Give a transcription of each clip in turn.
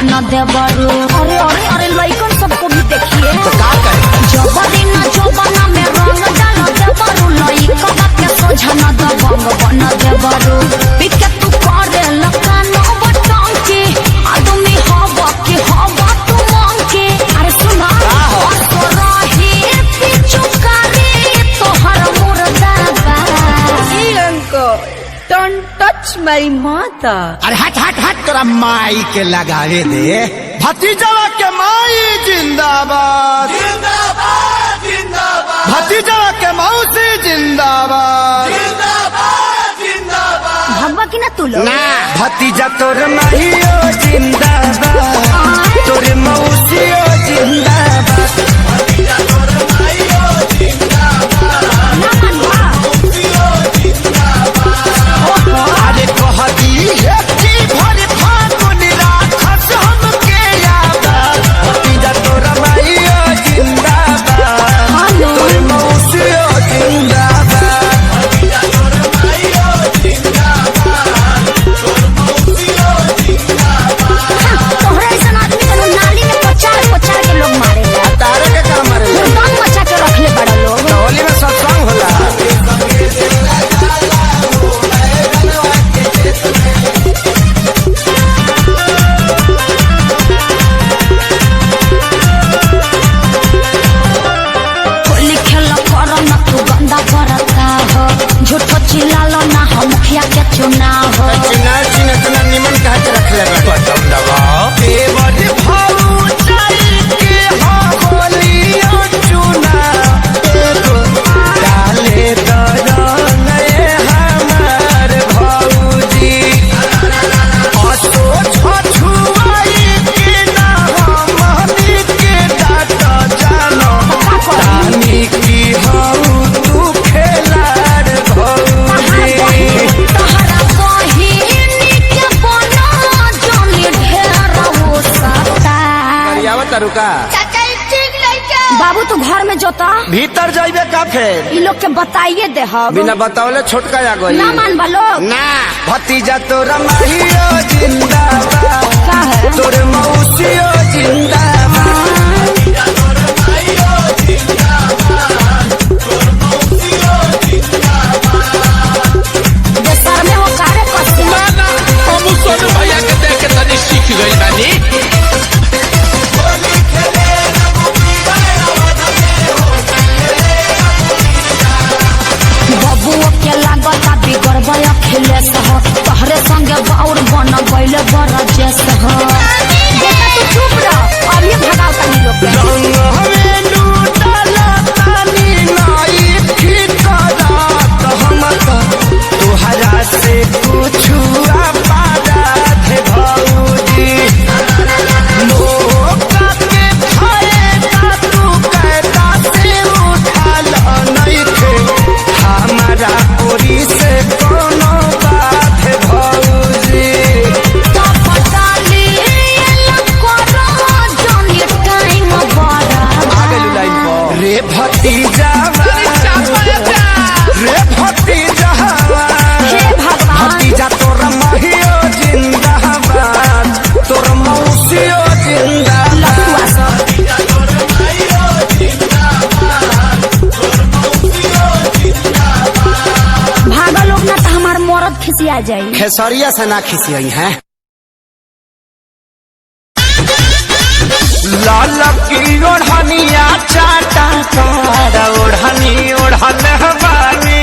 बना देवरू। अरे अरे अरे लइकन सबको भी देखिए तो का करे जबरी न जबना में रंग डाल देवरू लइका के सोझा न दबंग बना देवरू। पिके तू करे लकानो बटन के आदमी हवा के हवा तू मांग के। अरे सुना तो रही पिछु करे तोहर मुर्दा बा। Uncle, don't touch my mother. अरे हट हट हट तोरा माई के लगावे दे। भतीजवा के माई जिंदाबाद जिंदाबाद जिंदाबाद भतीजवा के मौसी जिंदाबाद जिंदाबाद भगवा की ना तू लोग ना भतीजा तोर माहियो जिंदाबाद तोर मौसियो जिंदाबाद भतीजा तोर माइयो जिंदाबाद ना मनवा अरे कहती है कि भरी फागुन राखस हमके याद भतीजा तोर माहियो जिंदाबाद तोर मौसियो जिंदाबाद भतीजा तोर माइयो जिंदाबाद तोर मौसियो जिंदाबाद। तोहरा ऐसा आदमी के नाली में पचार पचार के लोग मारे तारे के काम मारे दम मचा के रखले बड़ा लोग। होली में सत्संग होला होली खेल करो ना तू गंदा करता हो झूठो चिल्लालो ना हो मुखिया के चुनाव हो। चिना चिना चिना निमन कहा के रख ले बटन दबाओ देवर भाऊ चल के हो होलियो चुना एगो डाले दरंग हमार भौजी असो छछुआई के ना हमनी के डाट जानो तानी की हऊ तू खेलाड़ भौजी तोहरा बहिनी के बना जोनी ढेर हो सकता। तरुका बाबू तू घर में जोता भीतर जाइबे का फेर इ लोग के बताइए दे हम बिना बतावले छोटका आ गई ना मान लोग ना भतीजा तोरा माहियो जिंदाबाद का है तोर मौसियो जिंदाबाद भतीजा तोर माइयो जिंदाबाद तोर मौसियो जिंदाबाद। देशर में हो कार्य करते हैं। ना हम सोनू भैया के देख के तनी सीख गई बानी। होली खेले रघुबी अवध में हो खेले बबुओ के लागता बिगड़बय अखिलेश हो तोहरे संगे बाउर बन गइले बरजेश हो। बेटा तू चुप रह अभी भगाओ तनी लोग के। रंग हमें लूटला तानी नाई ठिकरात हम तोहरा से कुछु आपादात भौजी मौका के फायदा तू कहता से उठाल नइखे हमारा ओरी से कोनो बात भौजी तो पटाली लकोरो जोनी टाइम बड़ा रे भतीजा रे भतीजा हे भगवान भतीजा तोर माहियो जिंदाबाद तोर मौसियो जिंदाबाद भतीजा तोर माइयो जिंदाबाद तोर मौसियो जिंदाबाद। भागा लोग ना तो हमार मरद खिसिया जाई। खेसरिया से ना खिसियई है लाल की ओढ़निया चाटा कार ओढ़नी ओढ़न हमारी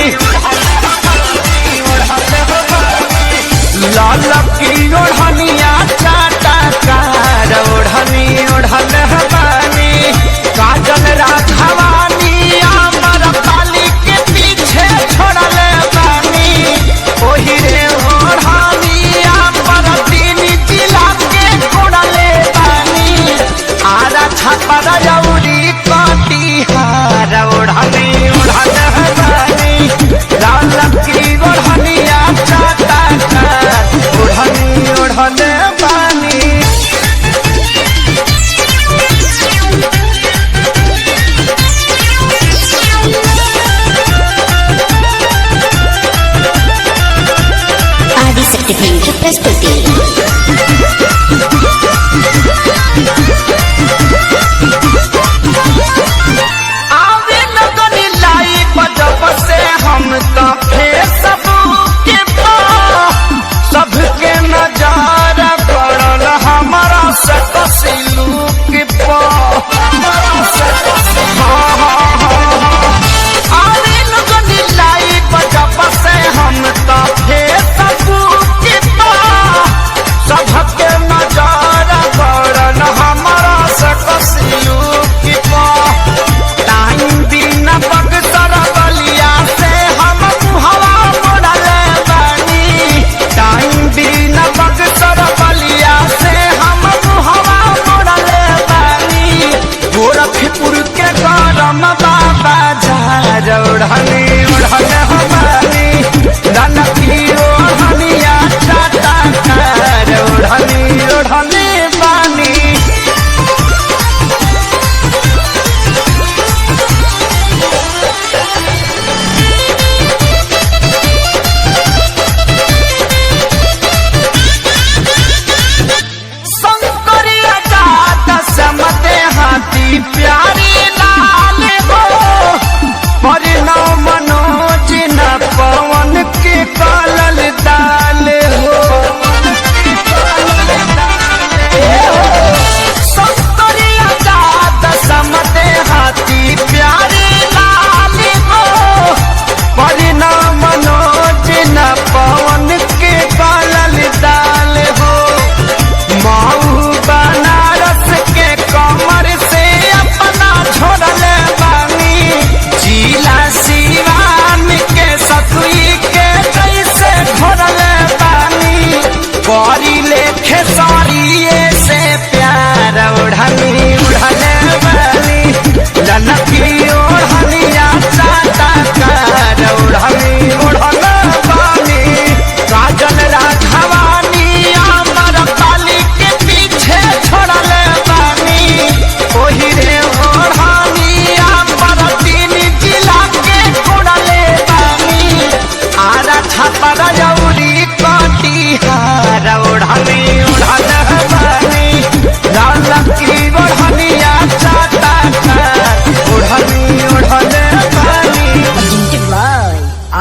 लाल की ओढ़निया चाटा कार ओढ़नी ओढ़न हमारी काजल राघवानी अमर पाली के पीछे छोड़ल बानी ओही रे ओढ़नी अमर तीन जिला के छोड़ले बानी आरा छापरा जौरी कटिहार ओढ़नी ओढ़न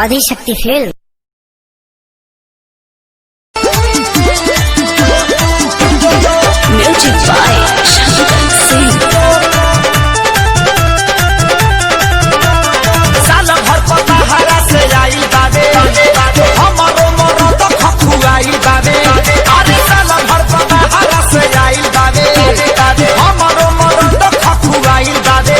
Adishakti film. Music by Shankar Singh. साल भर पताहरा से आई बाबे हमारो मरद खखुआई बाबे अरे साल भर पताहरा से आई बाबे हमारो मरद खखुआई बाबे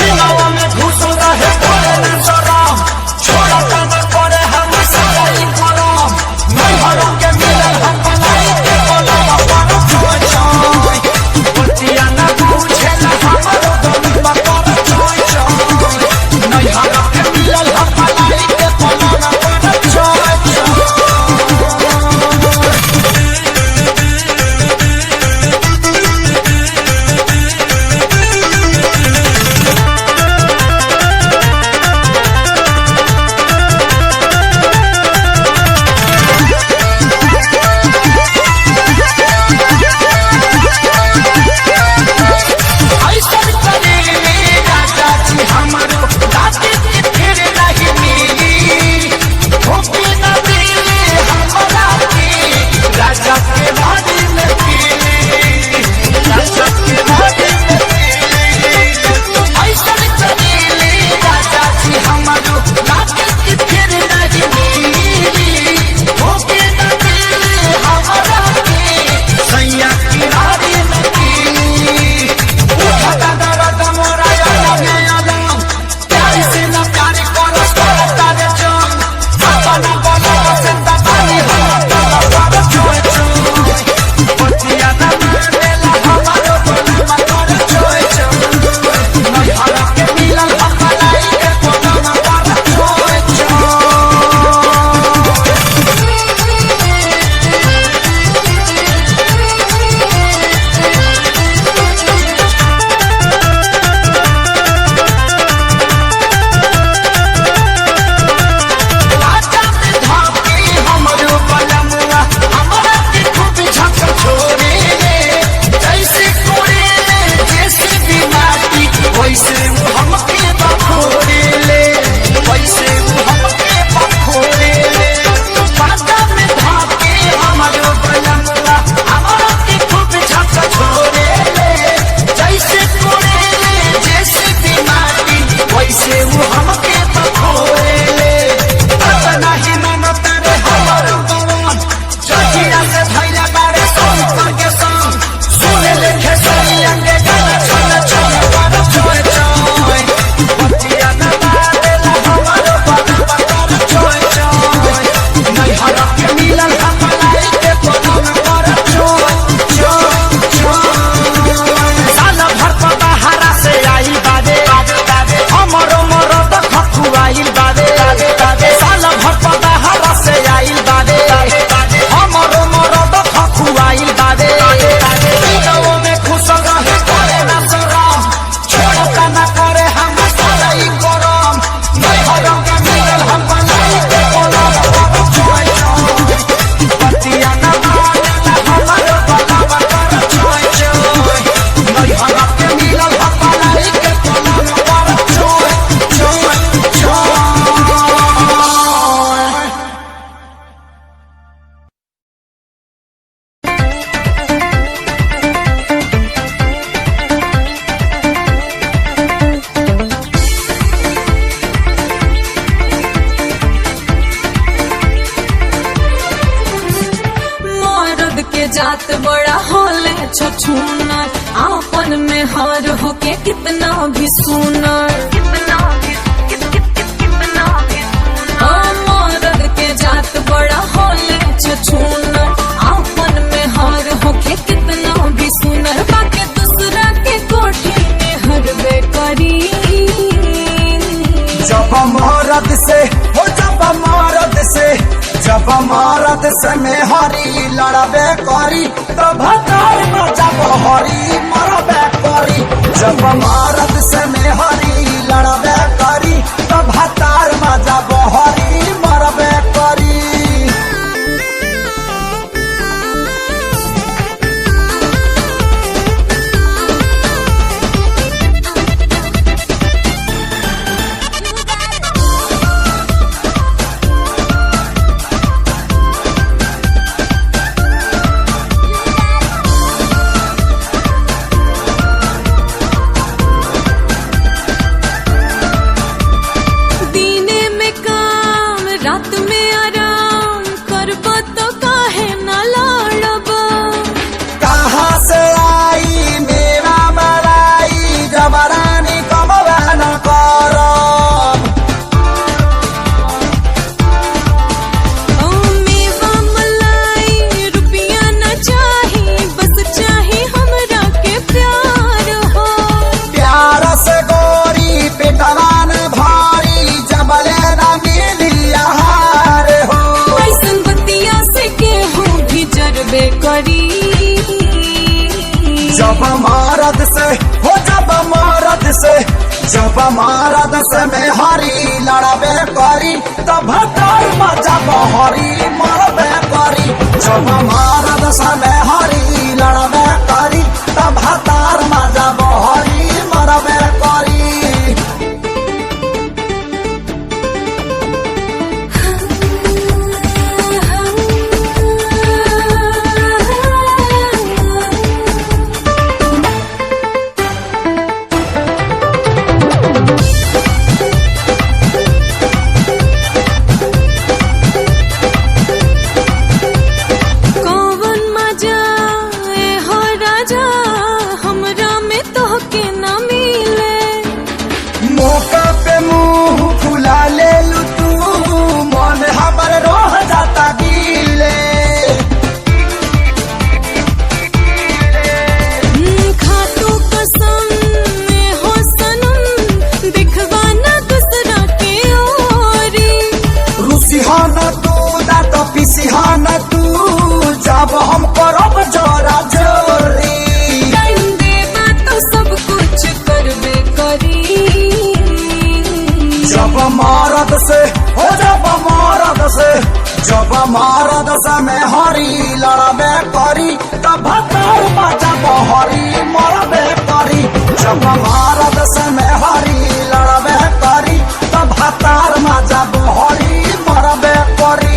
दिलवा में घुस रहे करे ना शरम छोड़ा ना करे हम सगाई करम नहीं हरम के मिलल हम बनाई के बोलम पर चोय चोय बतिया ना पूछे ना हमारो गम पर चोय चोय नहीं हरम के मिलल हम बनाई के बोलम पर चोय चोय। ऐसन करेले राजा जी हमारो दादी के फिर नहीं मिली धोखे न दिले हमरा के राजा के बाड़ी में पीली राजा के बाड़ी में पीली ऐसन करेले राजा जी हमारो दादी के फिर नहीं मिली धोखे न दिले हमरा के सैया की बाड़ी में पीली उठा दर्द मोरा याद प्यारी से न प्यारी करस करता रे जान अपना बोला से पानी हम चोय चोय बतिया ना मेला हमारो बोला कर चोय चोय नहीं हरा के मिलन हम लाई के बोला पर चोय चोय। राजा में धाके हमरो बलमुआ हमरा के खूब झक छोड़े जैसे कोरे जैसे बीमारी वैसे वो हमके बखोरे ले वैसे वो हमके बखोरे ले राजा में धाके हमरो बलमुआ हमरा के खूब झक छोड़े जैसे कोरे जैसे बीमारी वैसे वो हमके बखोरे ले नहीं मानो तेरे हमारे भगवान जजिया से धैर्य बारे संत के संग सुने लिखे सैया के गाना चले चले पर चोय चोय बतिया ना बारे ला हमारे बाबा कर चोय चोय नहीं हरा के मिलन हम लाई के कोना पर चोय चोय चोय साल भर पताहरा से आई बाबे हमारो मरद खखुआई बाबे साल भर पताहरा से आई बाबे हमारो मरद खखुआई बाबे दिलवा में खुश रहे करे ना शरम छोड़ा ना करे हम सगाई करम नहीं हरम के मिलल हम बनाई के बोलम पर चोय चोय बतिया ना मानेला हमारो बाबा कर चोय चोय नहीं हरम के मिलल हम बनाई के बोलम पर चोय चोय चोय। मर्द के जात बड़ा होले छछूना आपन में हार होके कितना भी सुनर मर्द के जात बड़ा होले छछूना आपन में हार होके कितना भी सुनर बाकी दूसरा के कोठी में हरबे करी जब मरद से हो जब मरद से में हरी लड़बे करी तब हतार में जब हरी मरबे करी जब मरद से में हरी लड़बे करी तब हतार में जब हरी मरबे करी। रात में आराम करब तो काहे न लड़ब। कहाँ से आई मेरा मलाई जबरानी कमला न करब। ओ मेवा मलाई रुपया न चाही, बस चाही हमरा के प्यार हो। प्यार से गोरी पेटवान भारी जबले न मिली आहार हो। ऐसन बतिया से केहू भी जरबे करी। जब मरद से हो जब मरद से मैं हरी लड़बे करी तब तर मजा बहरी मरबे करी। जब मरद से मैं हरी लड़बे करी तब तार मजा बहरी मरबे करी। कौन मजा ए हो राजा हमरा में तोहके न मिले। मौका पे मुंह फुला ले लू तू मन हमर रह जाता गीले। खातू कसम में हो सनम दिखवा न दूसरा के ओरी। रुसिहान तू दात पिसिहान तू जब हम करब जोरा जोरी। टाइम देबा तो सब कुछ करबे करी। जब मरद से मैं हरी लड़बे करी तब तर मजा बहरी मरबे करी। जब मरद से मैं हरी लड़बे करी तब तार मजा बहरी मरबे करी।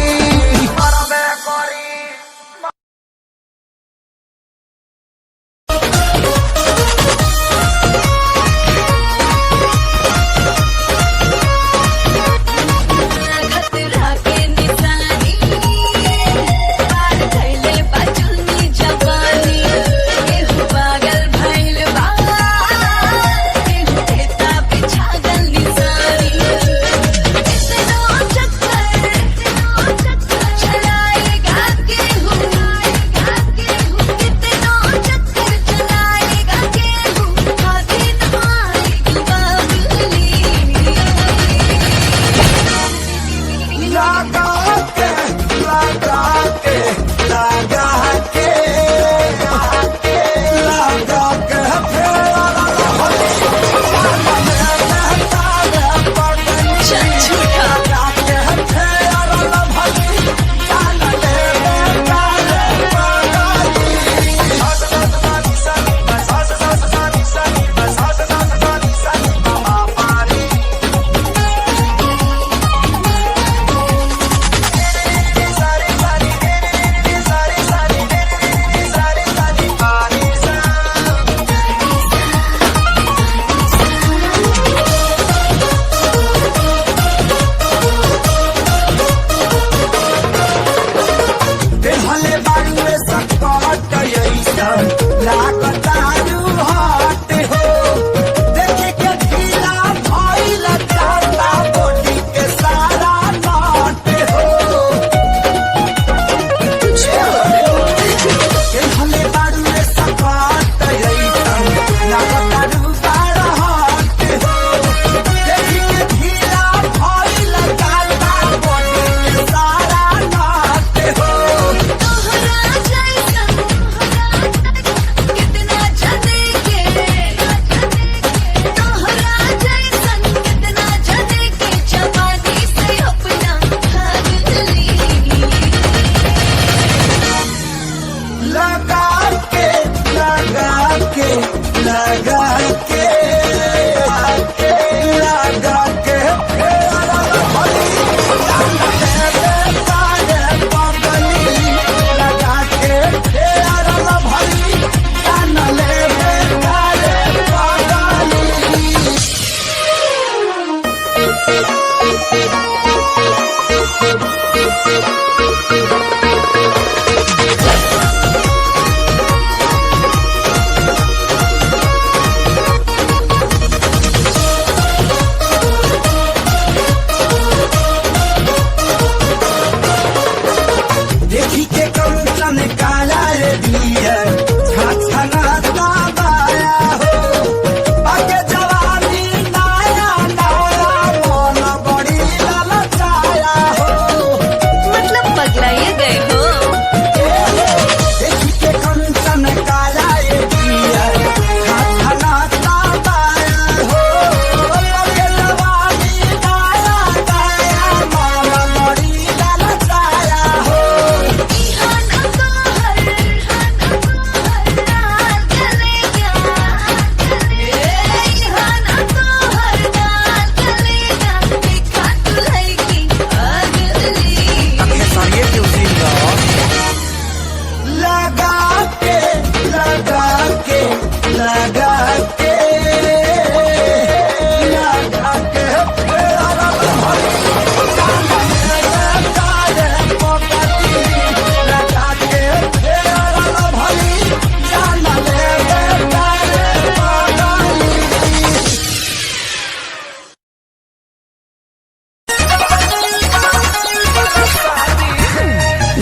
खतरा के निशानी पार कैले बाजुनी जवानी। केहू पागल भइल बा, केहू देता बिछागल निशानी। इतनो चक्कर चलाएगा केहू, इतनो चक्कर चलाएगा केहू। हाथी न आएगी Babuli.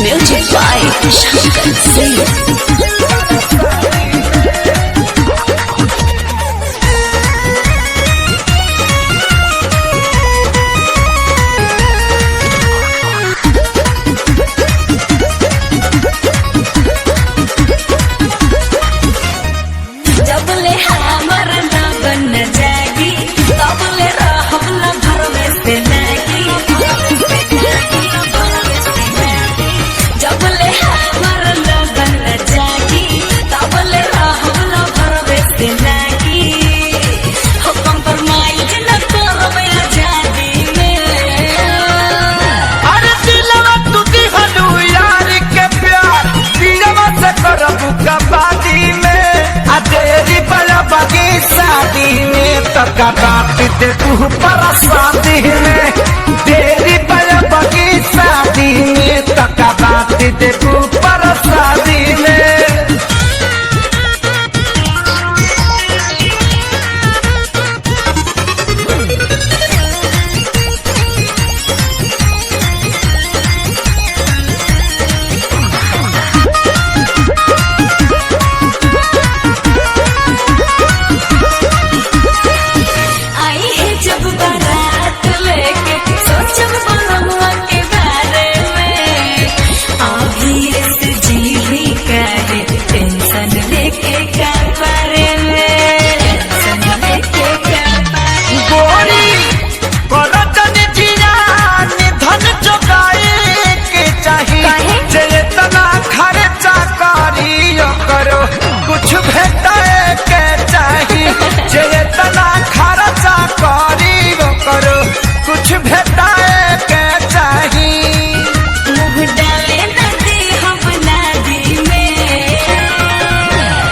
Music by Shankar Singh. जब ले हमर लगन न जागी तब ले रहम न घर में से लागी जब ले हमर लगन न जागी तब ले रहम न घर में से लागी हो कंप्रोमाइज न करब आजादी में। अरे दिलवा तू दिहलू यार के प्यार दिलवा से करबू कबादी में आ तेरी बलबगी शादी में तका बात दे तू पर शादी में तेरी बलबगी शादी में तका बात दे तू पर शादी में। आई है जब बारात लेके सोचब बनवा के बारे में अभी से जी करे टेंशन लेके क्या बारे में टेंशन लेके क्या बारे गोरी करतन जियान धन चुकाए के चाहिए जे तना खर्चा करियो करो कुछ भेटाए के चाहिए जे तना खर्चा करियो करो कुछ भेटाए के चाहिए। मुँह डाले नदी हम नदी में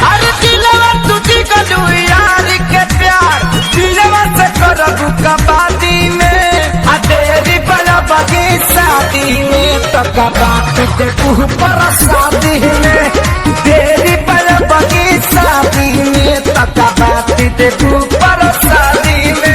अरे दिलवा तू दिगलू यार के प्यार दिलवा से करबू कबादी में आ तेरी बलबगी शादी में तका बात दे तू पर शादी में तेरी बलबगी शादी में तका बात दे तू पर शादी में।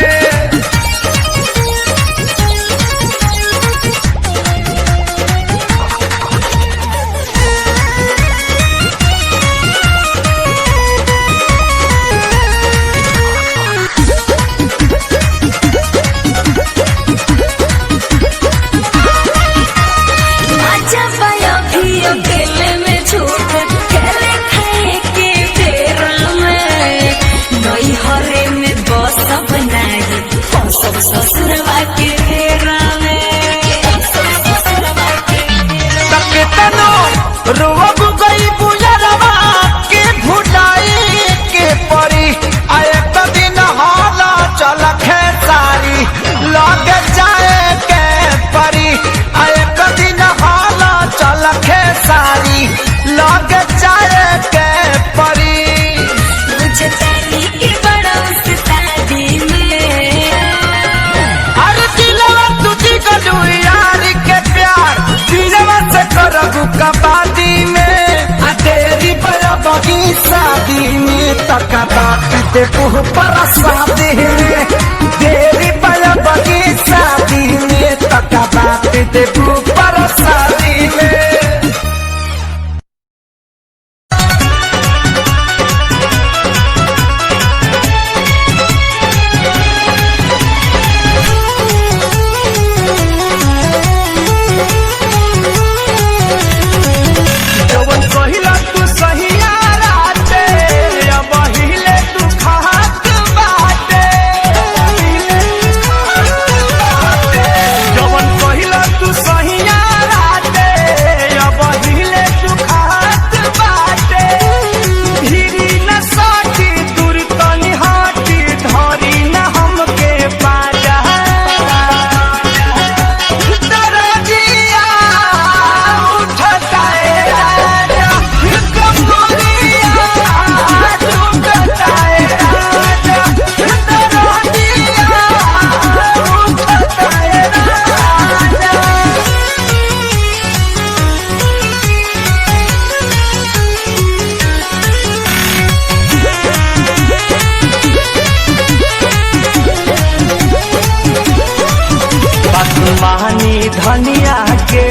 आजा पाया भी अकेले में छूट खेले खाए के तेरा में नई हरे में बस बनाई सब ससुरवा के तेरा में ससुरवा के तके तनो रोब गई बुयरवा के भुलाई के परी आए दिन हाला चल खेसारी लग जाए के परी आए दिन हाला चल खेसारी लग जाए के परी। मुझे तारी के बड़ा शादी में अरे दिलवा तू दिगलू यार के प्यार दिलवा से करबू कबादी में आ तेरी बलबगी शादी में तका बात दे तू पर शादी में तेरी बलबगी शादी में तका बात दे तू पर शादी में। जवन कहिला तू सहिया राते अब हिले तू खात बाटे जवन कहिला तू सहिया राते अब हिले तू खात बाटे धीरी न साटी दूर तनी हाटी धरी न हमके पाजा दरजिया उठता धनिया के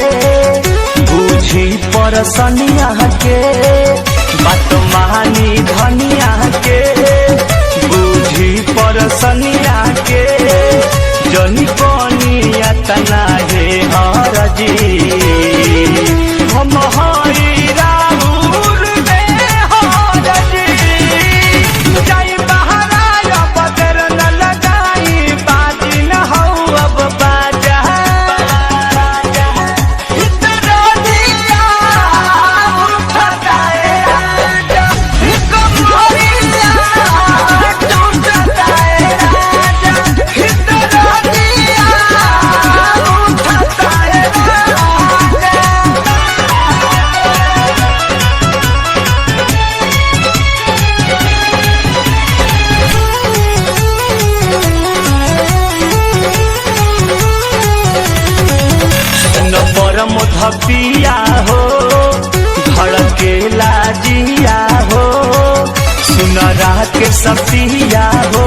बुझ बूझी परसनिया के बात महानी धनिया के बूझी परसनिया के जनी बनिया तना हे हरजी हम हरी राहुल में हरजी जाई बहराया बदर न लगाई बाजी न हो अब बाजा इतना दिया उठाए राजा कमरिया टूटताए राजा इतना दिया उठाए राजा। न परम धपिया हो धड़के लाजिया हो सुनरा के सपिया हो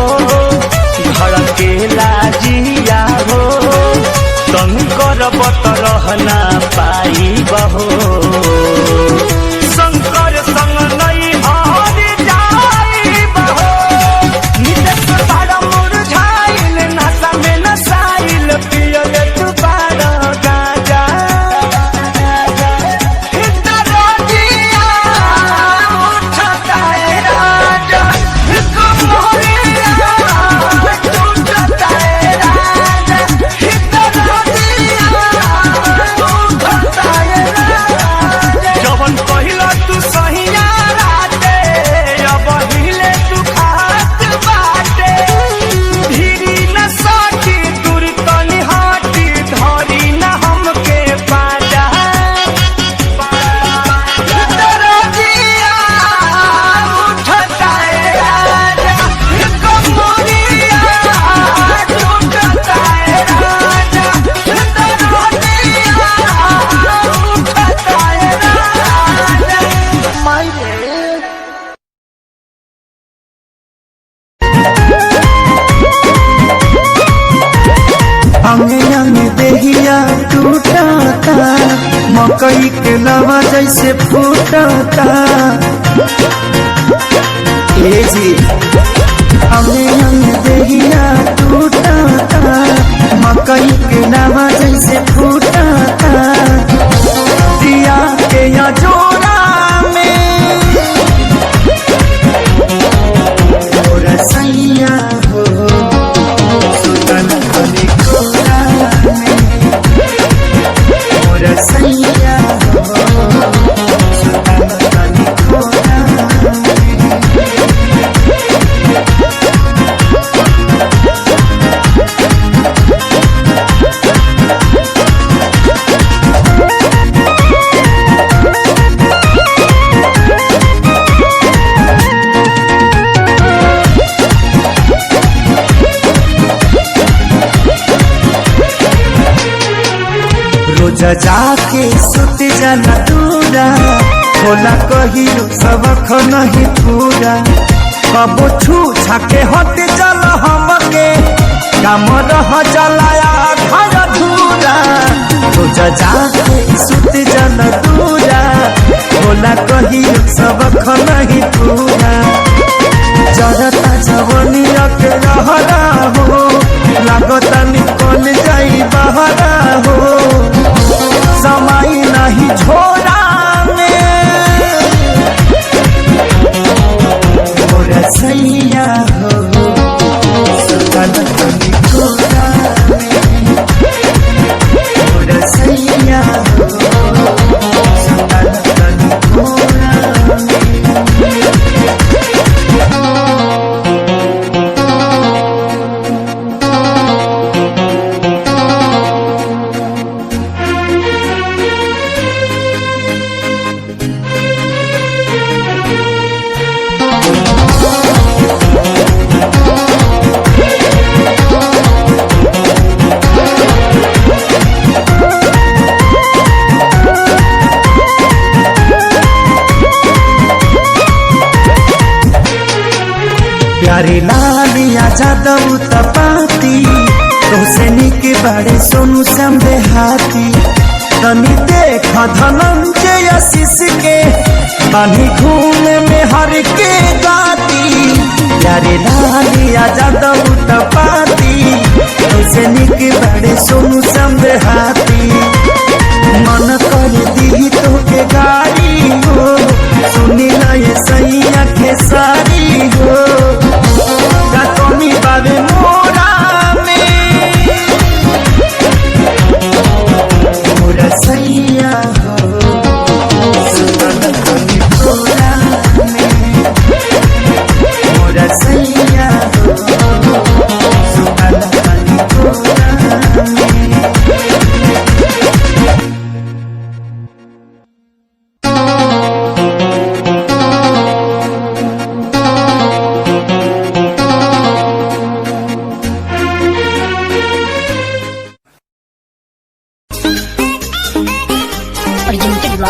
धड़के लाजिया हो तन करबत रहना पाई बहो शंकर संग नहीं हार जाई बहो नित तारा मुरझाइल नशा में नसाइल पियल तू बारा गाजा इतना दिया उठाए राजा कमरिया टूटताए राजा इतना दिया उठाए राजा जवन पहिला तू सहिया राते अब हिले तू खात बाटे धीरी न साटी दूर तनी हाटी धरी न हमके पाजा इतना दिया उठाए राजा कमरिया टूटताए राजा इतना दिया उठाए राजा मायरे अंगे अंगे देहिया टूटता मकई के लवा जैसे फूटता ए जी अंगे अंगे देहिया टूटता मकई के लवा जैसे फूटता दिया के या जोड़ा में और सैया हो सुतन बनी कोरा में और सैया हो सुतन बनी कोरा में रोज जाके सुत जाना दूरा होला कहियो सबक नहीं पूरा कबो छू छाके हट चल हमके काम रह जलाया घर धूरा रोज जाके सुत जाना दूरा होला कहियो सबक नहीं पूरा जरता जवनिया के रहरा हो लागता निकल जाई बहरा हो समय नहीं छोड़ा में और सैया हो सुतन बनी कोरा में और सैया हो सुतन बनी कोरा में प्यारे लालिया जादव तपाती तोसे निके बड़े सोनू संबे हाथी तनी देख धनंजय आशीष के पानी घूमे में हर के गाती यारे लालिया जादव तपाती ऐसे निक बड़े सोनू संबे हाथी मन कर दी तो के गाड़ी हो सुनी ना ये सैया के सारी हो कमी बाबे मोरा में मोरा सैया हो सुना कमी मोरा में मोरा सैया हो सुना कमी मोरा में Presented by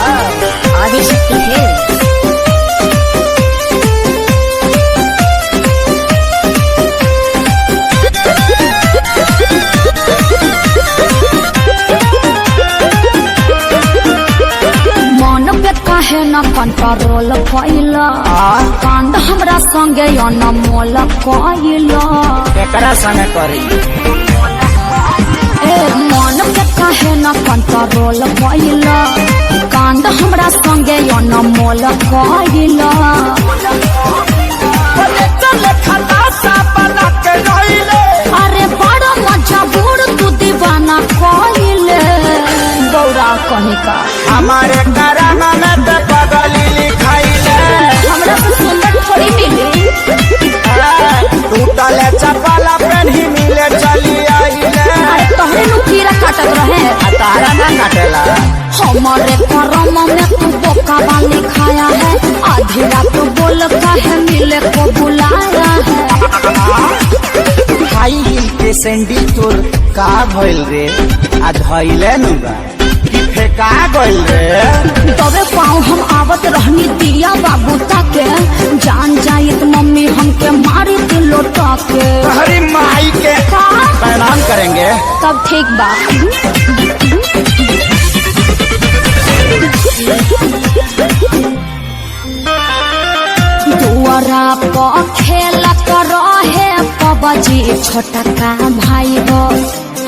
Adishakti Hills. मन पे काहे न कंट्रोल कैला कांड हमरा संगे अनमोल कैला एकरा संगे करी ए मन पे काहे न कंट्रोल कैला कांड हमरा संगे अनमोल कैला अरे बड़ा मजबूर तू दीवाना कैले गौरा कहीं का हमारे करामा में तो पगली लिखाइले हमरा से सुंदर थोड़ी मिली टूटले चपला पेन्ही मिले चली आइले अरे तोहरे नु कीड़ा काटत रहे तारा ना काटेला हमारे करम में तू बोका वाली खाया है आधी रात बोल काहे मिले को बुलाया है हाई हिल के सैंडल तोर का भइल रे आ धइले नु बा कि फेका गइल रे तबे पाँव हम आवत रहनी दिया बाबू ताके जान जाइत मम्मी हमके मारी तू लोटा के हरी माई के का? प्रणाम करेंगे तब ठीक बा दुआरा पर खेलत रहे पबजी छोटा का भाई हो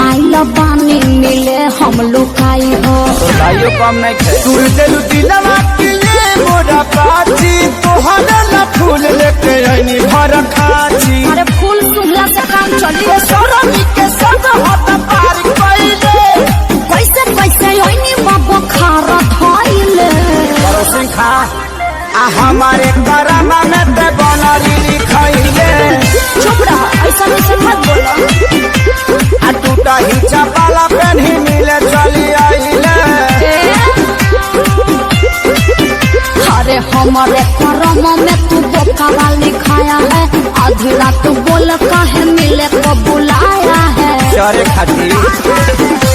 आइल बानी मिले हम लुकाई हो तो भाइयों कम नहीं थे तू दिल दिलवा के लिए मोरा पाची तोहरा ला फूल लेके आईनी भर खाची अरे फूल सुनला से काम चली सोरमी के संग हाथ पार कइले कैसे कैसे ओइनी बाबा खारा धइले परोसिन खा आ हमारे करामा में ते बनरी लिखाइले चुप रहा ऐसा ऐसा मत बोलो आ टूटा ही चपला पेन्ही मिले चली आइले अरे हमारे करम में तू बोका वाली खाया है आधी रात बोल काहे मिले को बुलाया है चरे खातिर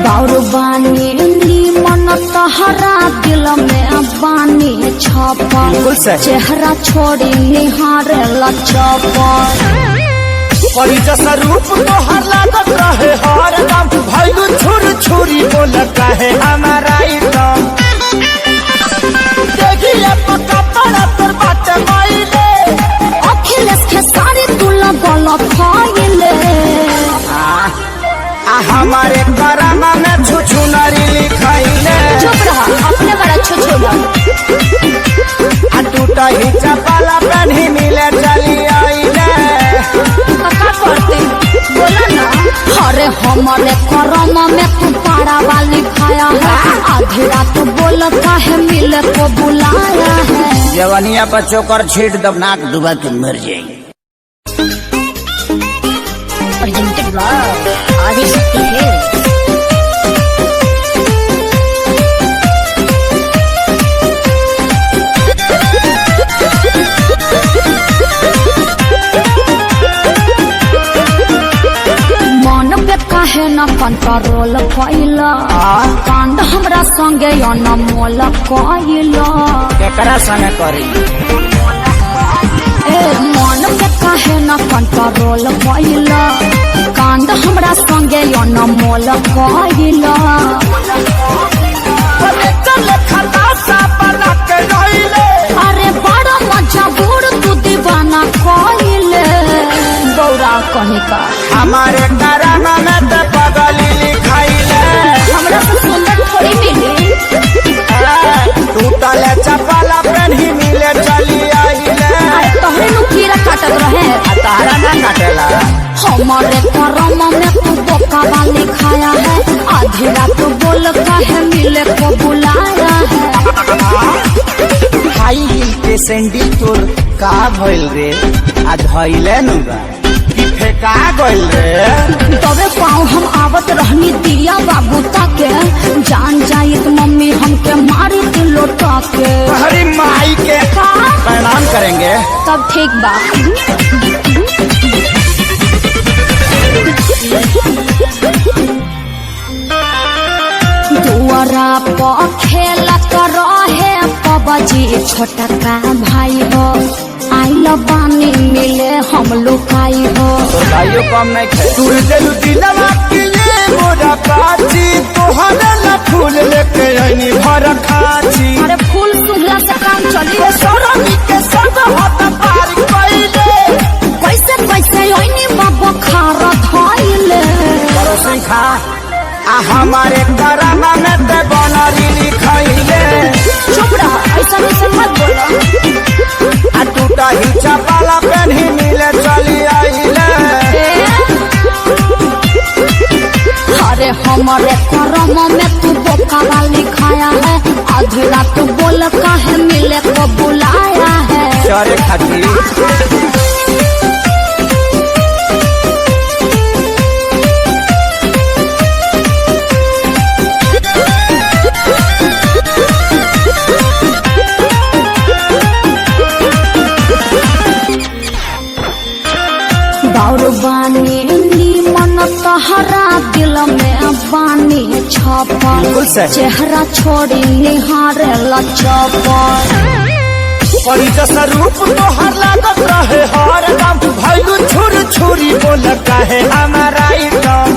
बाउर बानी मन तहरा दिल में बानी छपल बिल्कुल सही। चेहरा छोड़ी निहारे लचपल परी जैसा रूप तोहर लागत रहे हर दम भैलू छुर छुरी बोल कहे हमारा एकदम देखिए तो कपड़ा पर बाटे माइले अखिलेश के सारी तू लगल फैले आ हमारे करामा में छुछु नरी लिखाइले चुप रहा अपने बड़ा छुछुला आ टूटा ही चपला पेन्ही मिले चली आइले का करते बोला ना अरे हमारे करम में तू पारा वाली खाया है आधी रात बोल काहे मिले को बुलाया है जवनिया पर चोकर छीट दब नाक डुबा के मर जाएगी Presented by Adishakti Hills. मन पे काहे न न कंट्रोल कैला कांड हमरा संगे अनमोल कैला केकरा संगे करी ए मन के काहे न कंट्रोल कैला कांड हमरा संगे अनमोल कैला अरे बड़ा मजबूर तू दीवाना कैले गौरा कहीं का हमारे कराना में तो पगली लिखाइले हमरा से सुंदर थोड़ी मिली टूटल चपला पेन्ही मिले चली आइले अरे तोहरे नु कीड़ा काटत रहे तारा ना काटेला हमारे करम में तू बोका वाली खाया है आधी रात बोल काहे मिले को बुलाया है हाई हिल के सैंडल तोर का भइल रे आ धइले नु कि फेका गइल रे तबे पाँव हम आवत रहनी दिया बाबू ताके जान जाइत मम्मी हमके मारी तू लोटा के हरी माई के प्रणाम करेंगे तब ठीक बा दुआरा पर खेलत रहे पबजी छोटा का भाई हो आइल बानी मिले हम लुकाई हो तो भाइयों कम नहीं खे तू दिल दिलवा के ये मोरा काची तोहरा ला फूल लेके आईनी भर खाची अरे फूल सुंघला से काम चली ओ सरमी के सब हाथ पार कइले कैसे कैसे ओइनी बाबा खारा धइले परोसी खा आ हमारे कराना में ते बनरी लिखाइले चुप रह ऐसा ऐसा मत बोलो आ टूटा ही चपला पेन्ही मिले चली आइले अरे हमारे करम में तू बोका वाली खाया है आधी रात बोल काहे मिले को बुलाया है चरे खाती बाउर बानी मन तहरा दिल में बानी छपल बिल्कुल सही। चेहरा छोड़ी निहारे लचपल परी जैसा रूप तोहर लागत रहे हर दम भैलू छुर छुरी बोल कहे हमारा एकदम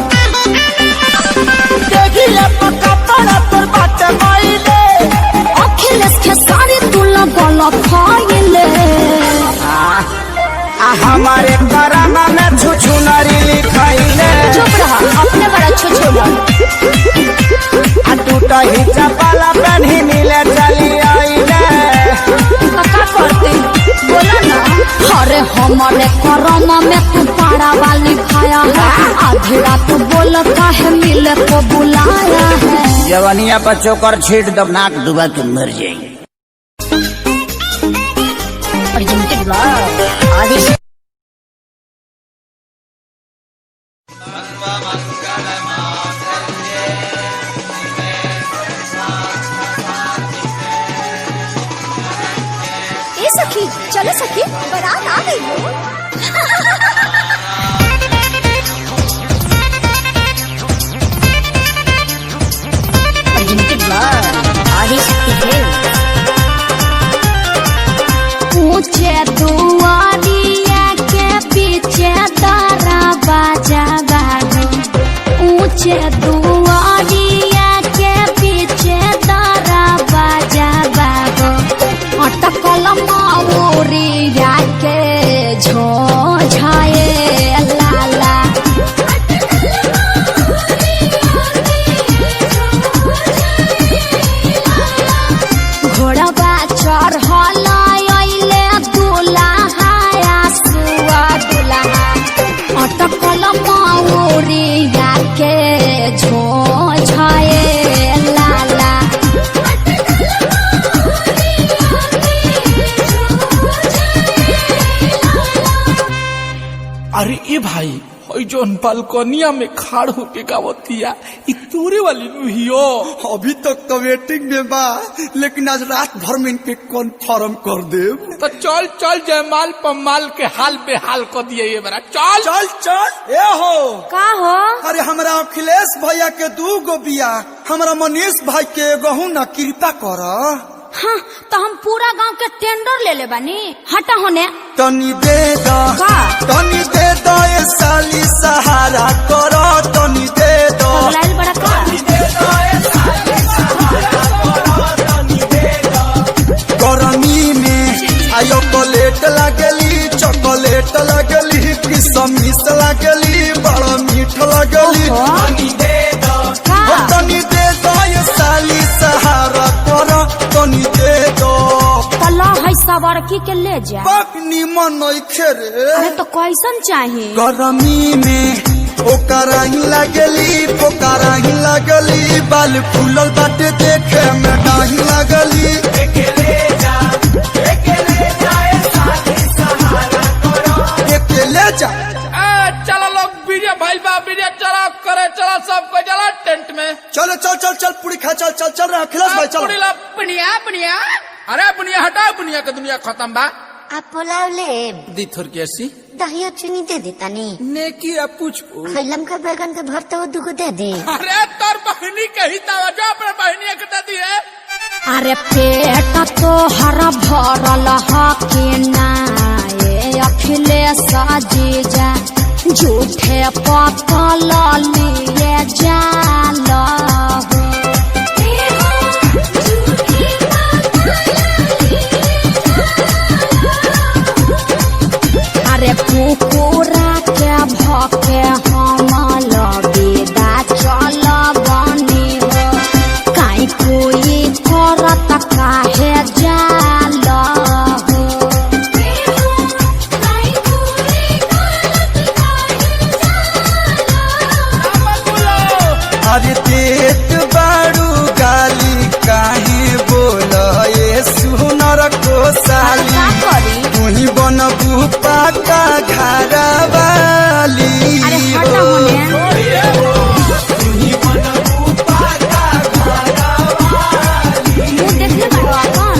देखिए पक्का पड़ा तोर बात माइले अखिलेश के सारी तू लगल फाइले आ हमारे कराना में छुछु नारी लिखाइले चुप रहा अपने बड़ा छुछुला आ टूटा ही चपला पेन्ही मिले चली आइले का करते बोला ना अरे हमारे करम में तू पारा वाली खाया है आधी रात बोल काहे मिले को बुलाया है जवनिया पर चोकर छीट दब नाक डुबा के मर जाएंगे ए सखी चलो सखी बारात आ गई हो ऊंचे दुआरिया के पीछे तारा बाजा बाजो ऊंचे दुआरिया के पीछे तारा बाजा बाजो अटकल माऊरिया के झोझाए लाला घोड़वा चढ़ल अइले दुल्हा सुआ दुल्हा अटकल माऊरिया के झोझाए लाला जोन बालकोनिया में खाड़ होके गावतिया इ तोरे वाली नुहियो। अभी तक तो वेटिंग में बा, लेकिन आज रात भर में इनके कन्फर्म कर दे। तो चल चल जयमाल पमाल के हाल बेहाल कर दिए ये बरा। चल चल चल। ए हो का हो? अरे हमरा अखिलेश भैया के 2 गो बिया, हमरा मनीष भाई के एगो ना, कृपा कर। हाँ, तो हम पूरा गांव के टेंडर ले ले बानी। हटा होने। तनी दे दो, का? तनी दे दो ये साली सहारा करो, तनी दे दो। पगलाइल बड़ा का? गरमी में आयो चॉकलेट लगली, चॉकलेट लगली, किशमिश लगली, बड़ा मीठ लगली। तनी दे दो, तनी दे दो ये साली सहारा करो, तनी दे दो। तला है सवारकी के ले जा। बाप निमन नइखे रे। अरे तो कैसन चाहिए? गरमी में ओकरा ही लगली, पोकरा ही लगली, बाल फूलल बाटे देखे में डाही लगली। ले जा। चलो लोग वीडियो भाई बा वीडियो चला करे, चला सबको चला टेंट में। चलो चल चल चल पूरी खा, चल चल चल रहा अखिलेश भाई चल। बुनिया बुनिया, अरे बुनिया हटा, बुनिया के दुनिया खत्म बा। आप पुलाव ले दी थोर के ऐसी दही और चीनी दे देता नहीं। नेकी अब पूछ। खैलम का बैगन का भरता वो 2 दे दे। अरे तोर बहनी कही तवज्जो अपने बहनी के दे दी है। अरे पेट तो हरा भरल हके ना ये अखिलेश जीजा, झूठे पतल लिए जाल। अरे कुकुरा के भके हम लबेदा चल बनी हो, काई कोई करत काहे जाल हो। अरे देत बारू गाली काहे बोल ये सुनर को साली, का करी? तुही बनबू पाका घरा वाली। अरे हटा होने। मुँह देखले बारो अपन।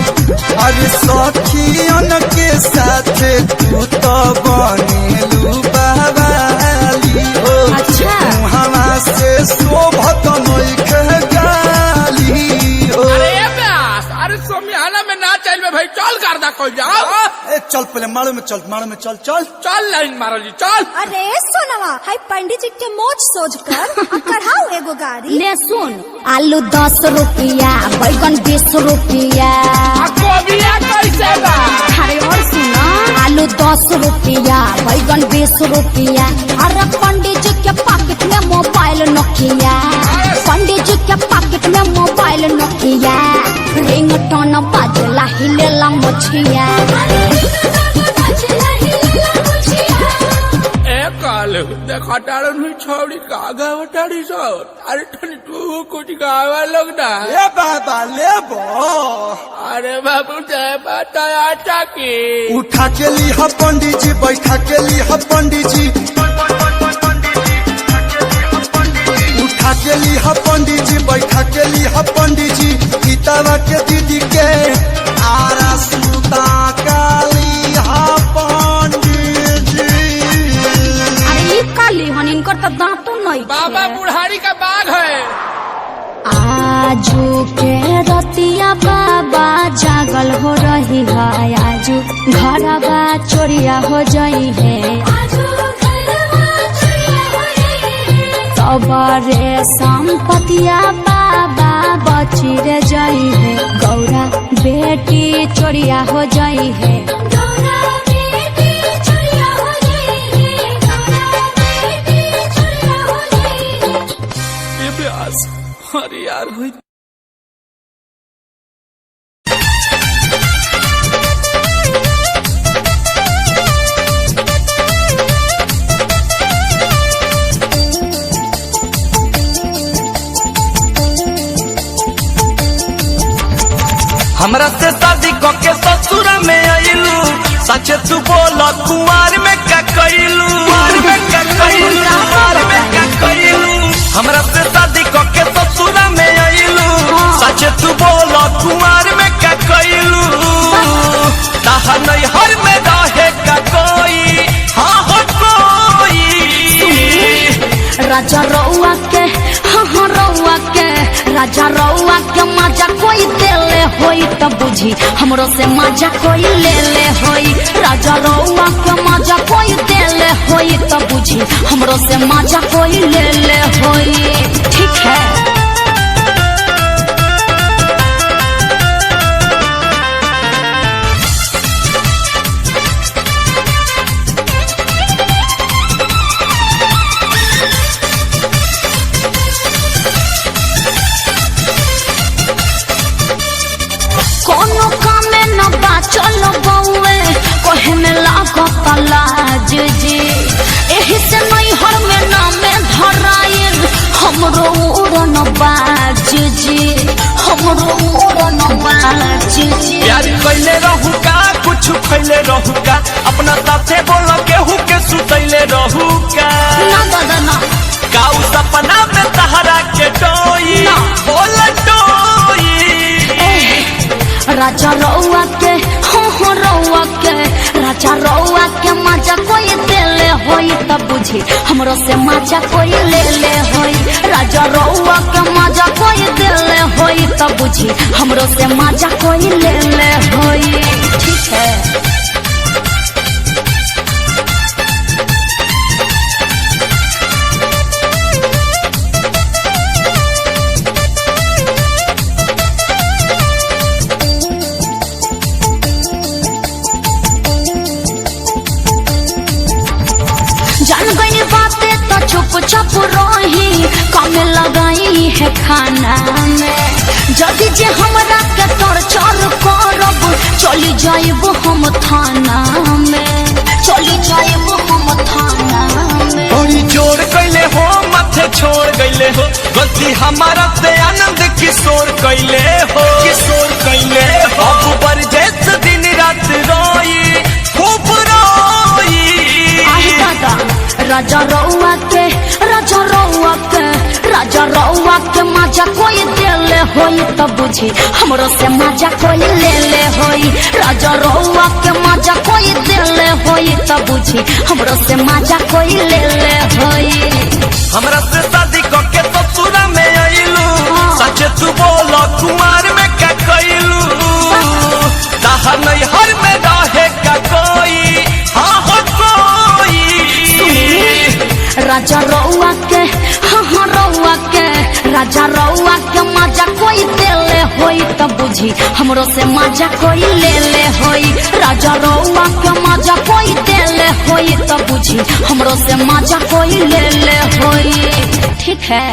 अरे सखियन के साथ तू तो बनेलू बवाली हो। अच्छा। मुहवा से शोभत नइखे गाली हो। अरे ब्यास, अरे सोमियाना में ना चल में भाई, चल गर्दा कोई जाओ। ए चल पहले मारो में चल, मारो में चल चल। चल लाइन मारो जी, चल। अरे सोनवा, हाय पंडित जी के मोच सोच कर कढ़ाओ एगो गाड़ी। ले सुन, आलू 10 रुपया, बैगन 20 रुपया। गोबिया कैसे बा? अरे और सुना, आलू 10 रुपया, बैगन 20 रुपया। अरे पंडित जी के पॉकेट में मोबाइल नोकिया, पंडित जी के पॉकेट में मोबाइल नोकिया। रिंगटोन बाजला हिलेला मछिया। काल देखा टाड़न हुई छौड़ी का गावा टाड़ी सो। अरे ठनी तू कुछ गावा लोग ना। ए बाबा ले बो। अरे बाबू ते बताया चाकी। उठा के ली ह पंडित जी, बैठा के ली ह पंडित जी, उठा के ली ह पंडित जी, बैठा के ली ह पंडित जी। गीतावा के दीदी के आरा सुता काली ह पंडित जी। अरे ये काली हन, इनकर तो दांतों नहीं। बाबा बुढ़ारी का बाग है। आजू के रतिया बाबा जागल हो रही है, आजू घरवा चोरिया हो जाई है। सबरे संपतिया बाबा बची रे जाई है, गौरा बेटी चोरिया हो जाई है। ब्यास अरे यार हुई। हमरा से शादी क के ससुर में आइलू, सच तू बोल कुमार में क्या कइलू, कुमार में क्या कइलू, कुमार में क्या कइलू, हमरा से शादी करके ससुरा में आइलू। सच तू बोल कुमार में क्या कइलू, ताहा नहीं हर में रहे का कोई, हाँ हो कोई। राजा रउआ के, हाँ रउआ के, राजा रउआ के मजा कोई देले होई तब बुझी हमरो से मजा कोई ले ले होई। राजा रउआ के मजा कोई देले होई तब बुझी हमरो से मजा कोई ले ले होई। ठीक है कोनो कामे न बाचल बउए कहे में लागत लाज जी। एही से नहीं हर में नामे धराइल हमरो उड़न बाज जी, हमरो उड़न बाज जी। प्यार कैले रहू का कुछ खैले रहू का, अपना साथे बोलो केहू के सुतैले रहू का। ना दादा ना काऊ सपना में तहरा के डोई, बोल डोई। राजा रउआ के, हो रउआ के, राजा रउआ के मजा कोई देले होई तब बुझी हमरो से मजा कोई ले ले होई। राजा रउआ के मजा कोई देले होई तब बुझी हमरो से मजा कोई ले ले होई। ठीक है जान गई बातें तो चुप चाप रही, कम लगाई है खाना में। जदि जे हमरा के टॉर्चर करब चली जाइब हम थाना में, चली जाइब हम थाना में। बड़ी जोर कैले हो माथे छोड़ गईले हो, गलती हमारा से आनंद किशोर कैले हो, किशोर कैले हो। अब बरजेस दिन रात रोई खूब रोई। आहे दादा राजा रउआ के, राजा रउआ के, राजा रउआ के मजा कोई देले होई तब बुझी हमरो से मजा कोई ले ले होई। राजा रउआ के मजा कोई देले होई तब बुझी हमरो से मजा कोई ले ले होई। हमरा से शादी करके ससुरा में आइलू, सच तू बोल कुमार में क्या कइलू, ताहा नहीं हर में रहे का कोई, हाँ हो कोई। राजा रउआ के, हाँ रउआ के, राजा रउआ के मजा कोई देले होई तब बुझी हमरो से मजा कोई ले ले होई। राजा रउआ के मजा कोई देले होई तब बुझी हमरो से मजा कोई ले ले होई। ठीक है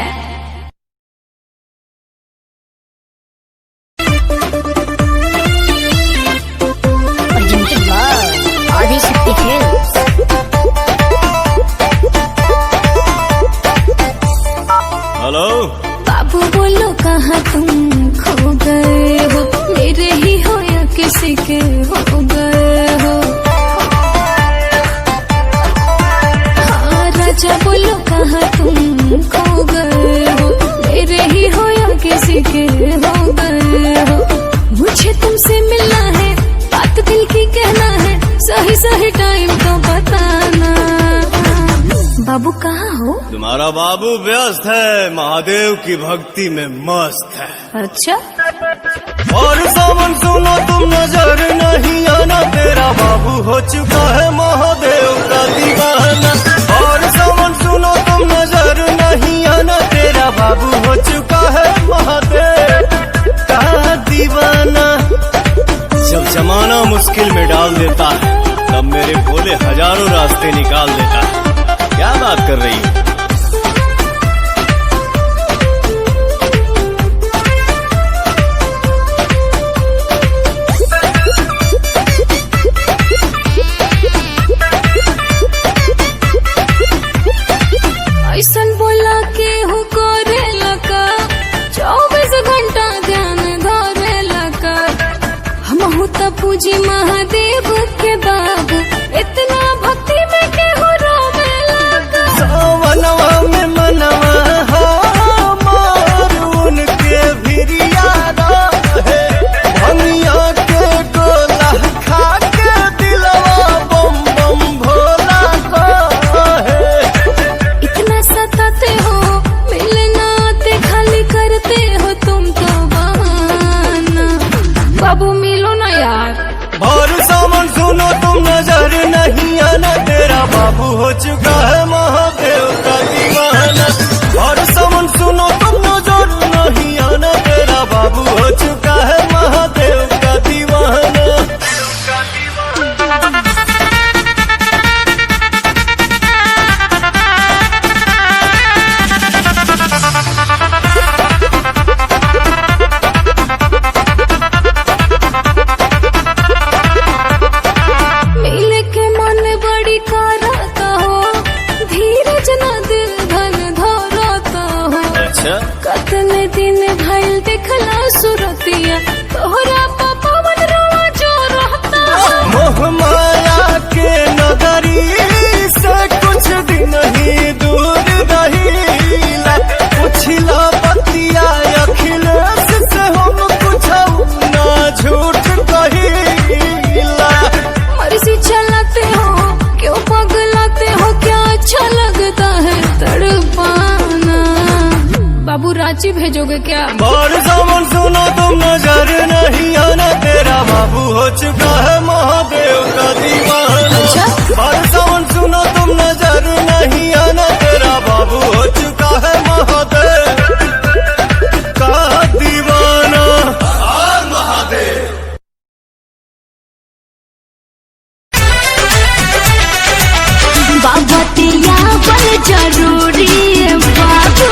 हेलो बाबू बोलो कहाँ तुम खो गए हो, मेरे ही हो या किसी के हो गए हो। हाँ राजा बोलो कहाँ तुम खो गए हो, मेरे ही हो या किसी के हो गए हो। मुझे तुमसे मिलना है, बात दिल की कहना है, सही सही टाइम तो बताना। बाबू कहाँ हो? तुम्हारा बाबू व्यस्त है, महादेव की भक्ति में मस्त है। अच्छा और सावन सुनो तुम नजर नहीं आना, तेरा बाबू हो चुका है महादेव का दीवाना। और सावन सुनो तुम नजर नहीं आना, तेरा बाबू हो चुका है महादेव का दीवाना। जब जमाना मुश्किल में डाल देता है तब मेरे भोले हजारों रास्ते निकाल देता है। क्या बात कर रही है? ऐसन बोला के हो करे लगा, 24 घंटा ध्यान धरे लगा। हम तो पूजी महादेव के बाद हो चुका है महादेव का दीवाना। और समन सुनो तुम नजर नहीं आना, तेरा बाबू हो चुका है महादेव का दीवाना। मिले के मन बड़ी करता हो, धीरज न दिल धन धरता हो। अच्छा कतने दिन भइल देखला सुरतिया, तोहरा पवन रोवा जो रहता हो। मोह माया के नगरी से कुछ दिन ही दूर रहीला। पुछला बतिया अखिलेश से हम कुछ ना झूठ कहीला। मर्जी चलाते हो क्यों पगलाते हो, क्या अच्छा लगता है तड़पाना। बाबू रांची भेजोगे क्या? और सामान सुनो तुम नजर नहीं आना, तेरा बाबू हो चुका है महादेव का दीवाना। और सामान सुनो तुम नजर नहीं आना, तेरा बाबू हो चुका है महादेव का दीवाना। बाबा तेरा बल जरूरी है बाबू,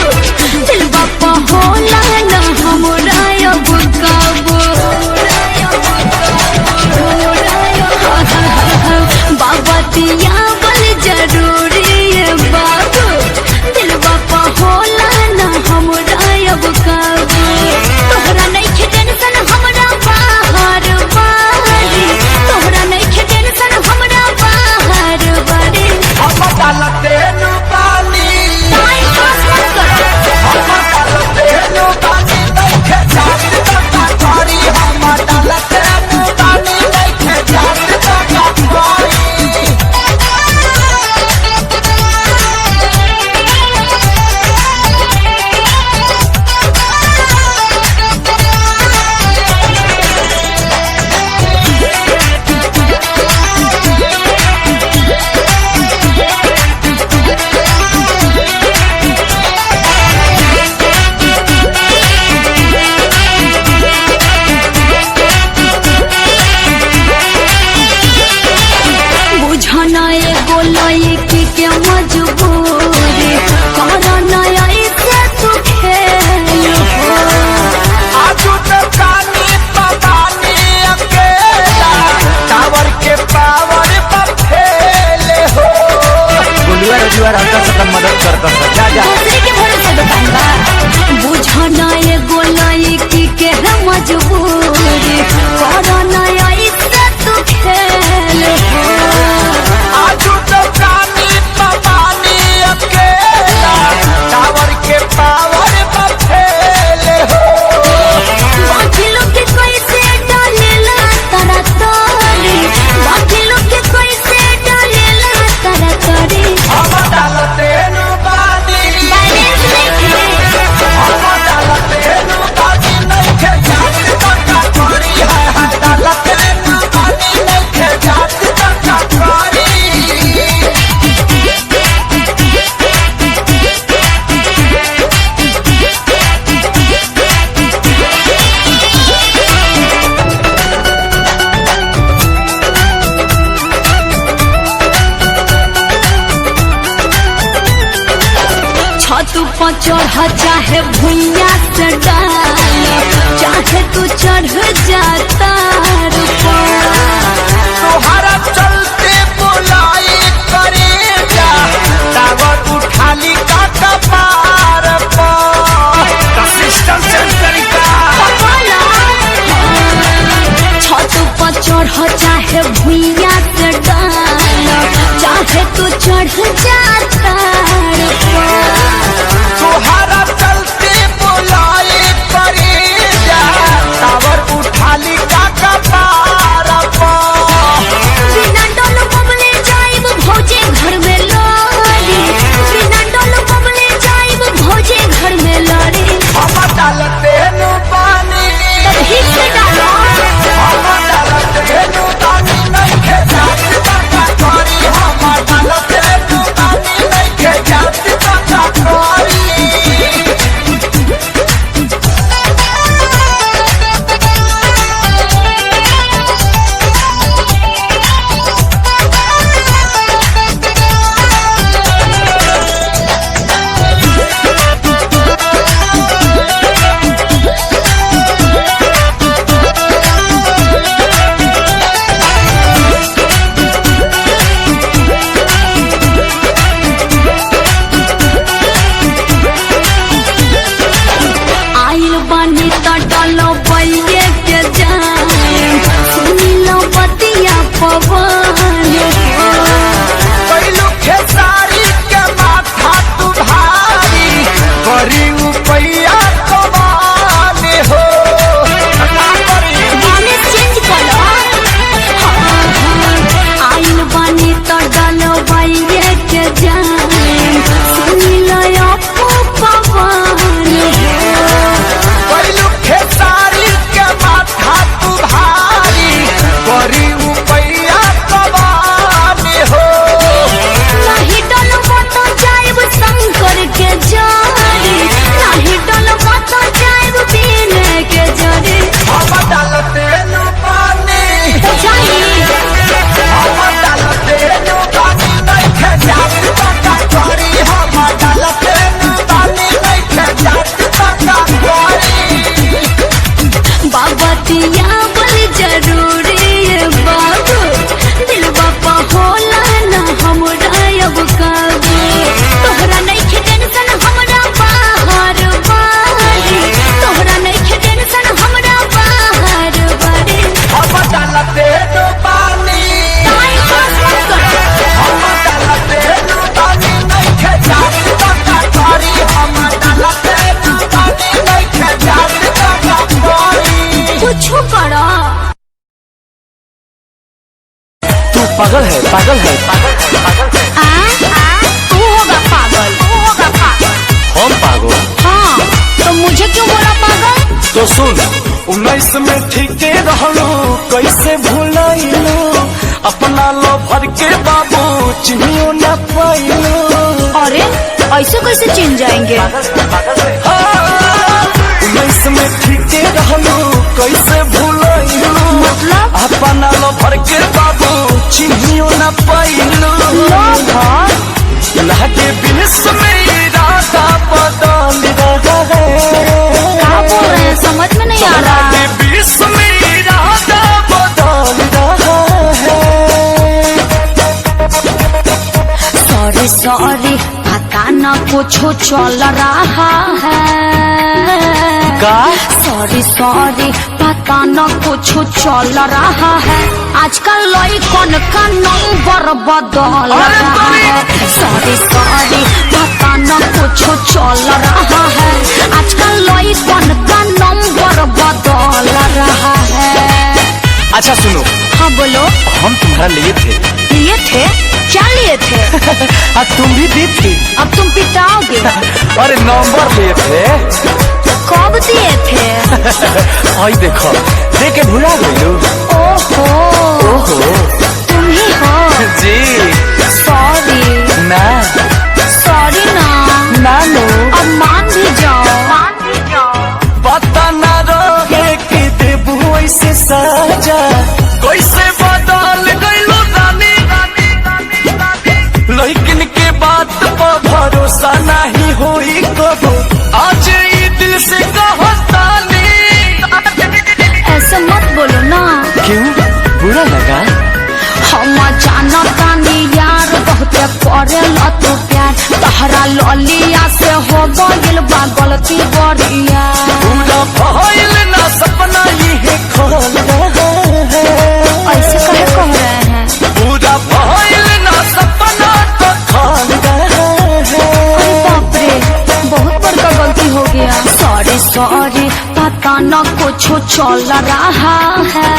दिल बापा होला न हमरा अब काबू। बाबा तेरा बल जरूरी है बाबू, दिल बापा होला न हमरा अब काबू। तोहरा नइखे टेंशन हमरा बाहर बारी, तोहरा नइखे टेंशन हमरा बाहर बारी। हम डालते नु पानी, टाइम पास मत करो। हम डालते नु पानी, नइखे जात का कारी। हम डालते नु पानी, नइखे जात का कारी। बुझना एगो लड़की के मजबूरी, करना ऐसे तू खेल हो। आजू तो कानी पवानी अकेला, टावर के पावर पर खेले हो। गुलिया रजुआर हमका सब मदद करता है। जा जा दूसरे के भरोसे दुकान बा। बुझना एगो लड़की के मजबूरी, करना ऐसे तू खेल हो। आजू तो कानी पवानी अकेला, टावर के पावर पर खेले हो। बाकी लोग के कैसे डालेला तारा तारी, बाकी लोग के कैसे डालेला तारा तारी। हम डालते नु पानी, बैलेंस लेके हम डालते नु पानी, नइखे जात का कारी। है डालते नु पानी, नइखे जात का कारी। छत पर चढ़ चाहे भुइया से डाल, चाहे तू चढ़ जाता तोहरा चलते बुलाई करे जा, टावर उठाली का कपार पर। सिस्टम चेंज करिका। छत पर चढ़ चाहे भुइया से डाल, चाहे तू चढ़ जाता तोहरा चलते बुलाई करे जा, टावर उठाली का कपार पर। बिना डोल बबले जाइब भौजे घर में लड़ी, बिना डोल बबले जाइब भौजे घर में लड़ी। हम डालते नु पानी, तभी से डालो। हम डालते नु पानी, नइखे जात का कारी। हम डालते पागल है पागल है तू होगा पागल, हम पागल। हाँ तो मुझे क्यों बोला पागल? तो सुन 19 में ठीके रहलो कैसे भुलाइलो अपना लो भर के बाबू चिन्हियो न पाइलो। अरे ऐसे कैसे चिन जाएंगे? 19 में ठीके रहलो कैसे भुलाइलो मतलब अपना लो भर के बाबू चिन्हियो न पाइलो। लागे बिनस में इरादा बदल रहा है। क्या बोल रहे हैं समझ में नहीं आ रहा। लागे बिनस में इरादा बदल रहा है। सॉरी सॉरी पता न कुछ चल रहा है। का सॉरी सॉरी पता न कुछ चल रहा है। आजकल लड़कन का नंबर बदल रहा है। सॉरी सॉरी पता न कुछ चल रहा है। आजकल लड़कन का नंबर बदल रहा है। अच्छा सुनो। हाँ बोलो। हम तुम्हारा लिए थे। लिए थे? क्या लिए थे? तुम भी दी थी। अब तुम पिटाओगे। अरे नंबर लिए थे। कब दिए थे? आई देखो दे के भुला गई। ओहो तुम ही हो। जी सॉरी ना सॉरी ना नानो अब मान भी जाओ। पता ना रहे कि देबू ऐसे सजा कैसे बदल गइलो रानी। लेकिन के बात पर भरोसा नहीं होई कबो। आज ई दिल से कहतानी। ऐसे मत बोलो ना। क्यों बुरा लगा? हम जानतानी यार बहुत करेला तू प्यार। तहरा ललिया से हो गइल बा गलती बड़िया। पूरा भइल ना सपना ये खोल रहा है। ऐसे कहे कह रहे हैं? पूरा भइल ना सपना तो खोल रहा है। अरे बाप रे बहुत बड़का गलती हो गया। सॉरी सॉरी पता न कुछ चल रहा है।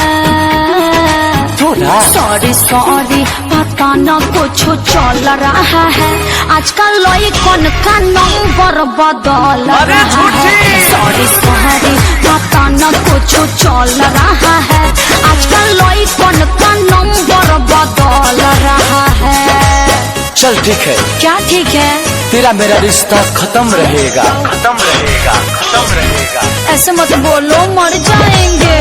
सॉरी सॉरी पता न कुछ चल रहा है। आजकल लड़कन का नंबर बदल रहा है। सॉरी सॉरी पता न कुछ चल रहा है। आजकल लड़कन का नंबर बदल रहा है। चल ठीक है। क्या ठीक है? तेरा मेरा रिश्ता खत्म रहेगा खत्म रहेगा खत्म रहेगा। ऐसे मत बोलो मर जाएंगे।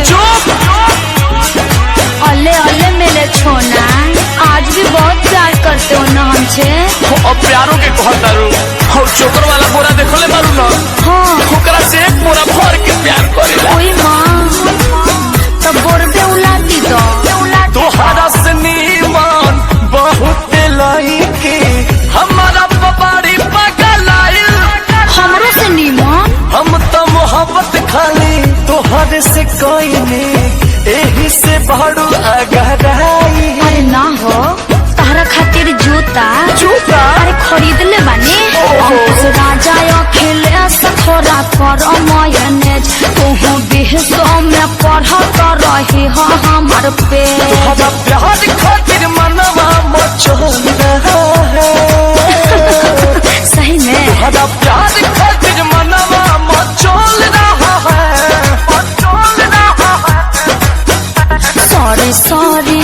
अले अले मेरे छोना आज भी बहुत प्यार करते हो ना हमसे। अब प्यारों के कहता रू और चोकर वाला बोरा देखो ले मारू ना। हाँ ओकरा से एक बोरा भर के प्यार करेला। कोई माँ तब बोरबे उलाती दो। तोहरा से नीमान बहुत लाइके हमारा पपाड़ी पगल आइल। हमरो से नीमन हम तो मोहब्बत खाली तोहरे से कोई नहीं एही से बड़ू अगराई। अरे ना हो तारा खातिर जूता अरे खरीद ले बानी। अंकुश राजा अखिले थोड़ा कर मैनेज। तू बिहसो में पढ़त रही हो हमार पे। तोहरा प्यार खातिर मनवा मचल रहा है। सही में तोहरा प्यार खातिर मनवा मचल रहा है मचल रहा है। Sorry sorry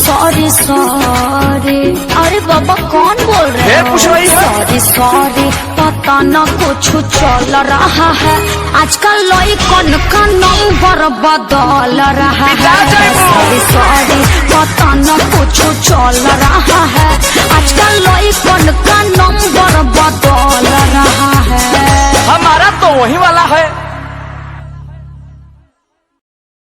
sorry sorry. अरे बाबा कौन बोल रहे हो? सॉरी सॉरी पता न कुछ चल रहा है। आजकल लड़कन का नंबर बदल रहा है। सॉरी सॉरी पता न कुछ चल रहा है। आजकल लड़कन का नंबर बदल रहा है। हमारा तो वही वाला है।